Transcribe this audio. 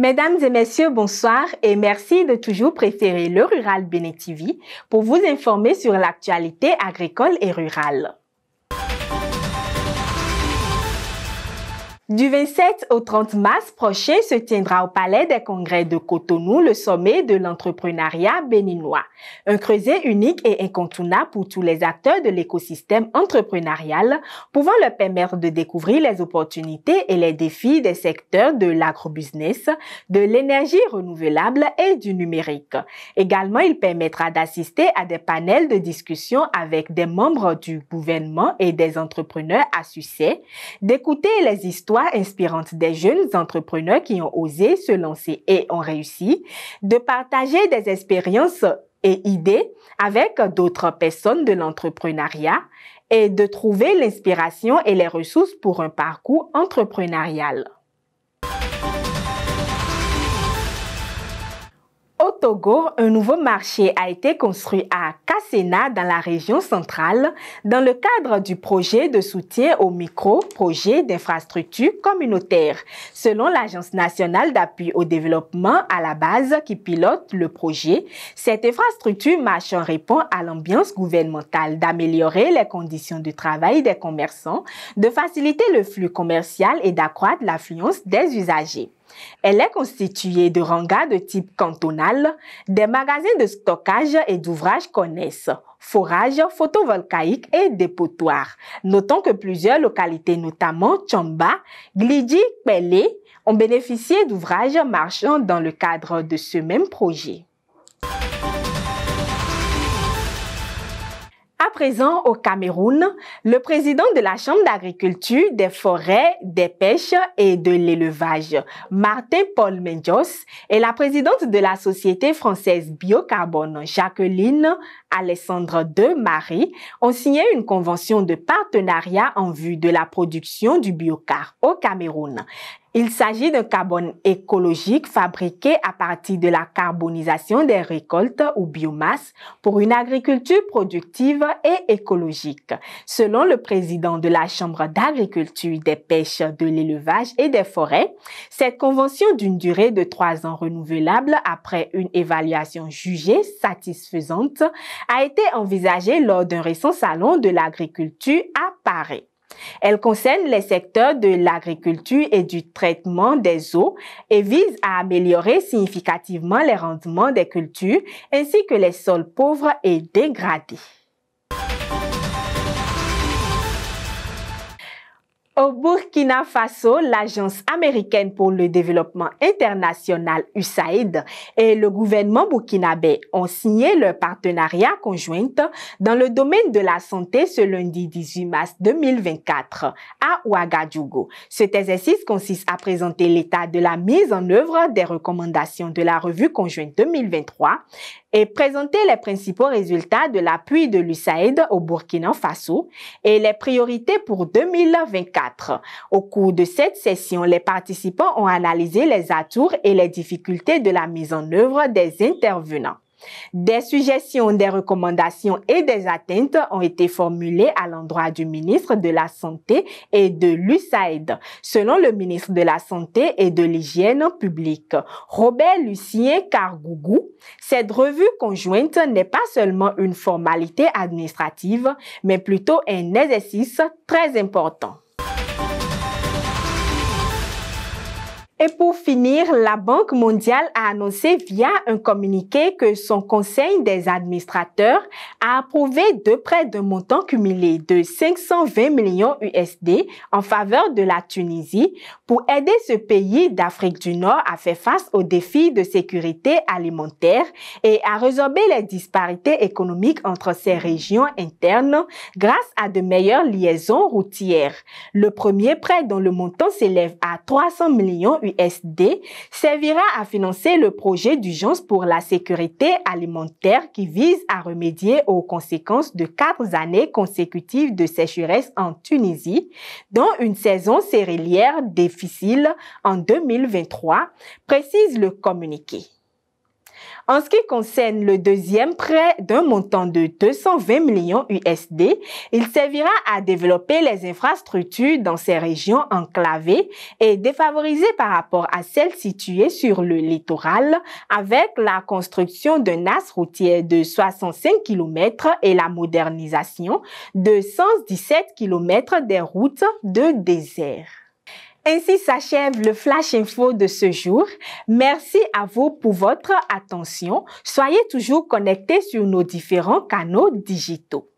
Mesdames et messieurs, bonsoir et merci de toujours préférer le Rural Bénin TV pour vous informer sur l'actualité agricole et rurale. Du 27 au 30 mars prochain se tiendra au Palais des Congrès de Cotonou le sommet de l'entrepreneuriat béninois. Un creuset unique et incontournable pour tous les acteurs de l'écosystème entrepreneurial, pouvant leur permettre de découvrir les opportunités et les défis des secteurs de l'agrobusiness, de l'énergie renouvelable et du numérique. Également, il permettra d'assister à des panels de discussion avec des membres du gouvernement et des entrepreneurs à succès, d'écouter les histoires inspirantes des jeunes entrepreneurs qui ont osé se lancer et ont réussi, de partager des expériences et idées avec d'autres personnes de l'entrepreneuriat et de trouver l'inspiration et les ressources pour un parcours entrepreneurial. Au Togo, un nouveau marché a été construit à Kassena dans la région centrale dans le cadre du projet de soutien aux micro-projets d'infrastructures communautaires, selon l'Agence nationale d'appui au développement à la base qui pilote le projet. Cette infrastructure marche répond à l'ambiance gouvernementale d'améliorer les conditions de travail des commerçants, de faciliter le flux commercial et d'accroître l'affluence des usagers. Elle est constituée de hangars de type cantonal, des magasins de stockage et d'ouvrages connexes, forages photovoltaïques et dépotoirs. Notons que plusieurs localités, notamment Tchamba, Glidji, Pelé, ont bénéficié d'ouvrages marchands dans le cadre de ce même projet. À présent, au Cameroun, le président de la Chambre d'agriculture, des forêts, des pêches et de l'élevage, Martin Paul Menjos, et la présidente de la Société française Biocarbone, Jacqueline Alessandre de Marie, ont signé une convention de partenariat en vue de la production du biocar au Cameroun. Il s'agit d'un carbone écologique fabriqué à partir de la carbonisation des récoltes ou biomasse pour une agriculture productive et écologique. Selon le président de la Chambre d'agriculture, des pêches, de l'élevage et des forêts, cette convention d'une durée de 3 ans renouvelable après une évaluation jugée satisfaisante a été envisagée lors d'un récent salon de l'agriculture à Paris. Elle concerne les secteurs de l'agriculture et du traitement des eaux et vise à améliorer significativement les rendements des cultures ainsi que les sols pauvres et dégradés. Au Burkina Faso, l'Agence américaine pour le développement international USAID et le gouvernement burkinabé ont signé leur partenariat conjoint dans le domaine de la santé ce lundi 18 mars 2024 à Ouagadougou. Cet exercice consiste à présenter l'état de la mise en œuvre des recommandations de la revue conjointe 2023 et présenter les principaux résultats de l'appui de l'USAID au Burkina Faso et les priorités pour 2024. Au cours de cette session, les participants ont analysé les atouts et les difficultés de la mise en œuvre des intervenants. Des suggestions, des recommandations et des attentes ont été formulées à l'endroit du ministre de la Santé et de l'USAID. Selon le ministre de la Santé et de l'Hygiène publique, Robert Lucien Cargougou, cette revue conjointe n'est pas seulement une formalité administrative, mais plutôt un exercice très important. Et pour finir, la Banque mondiale a annoncé via un communiqué que son conseil des administrateurs a approuvé 2 prêts d'un montant cumulé de 520 millions USD en faveur de la Tunisie pour aider ce pays d'Afrique du Nord à faire face aux défis de sécurité alimentaire et à résorber les disparités économiques entre ces régions internes grâce à de meilleures liaisons routières. Le premier prêt, dont le montant s'élève à 300 millions USD, servira à financer le projet d'urgence pour la sécurité alimentaire qui vise à remédier aux conséquences de 4 années consécutives de sécheresse en Tunisie, dont une saison céréalière difficile en 2023, précise le communiqué. En ce qui concerne le deuxième prêt d'un montant de 220 millions USD, il servira à développer les infrastructures dans ces régions enclavées et défavorisées par rapport à celles situées sur le littoral, avec la construction d'un axe routier de 65 km et la modernisation de 117 km des routes de désert. Ainsi s'achève le Flash Info de ce jour. Merci à vous pour votre attention. Soyez toujours connectés sur nos différents canaux digitaux.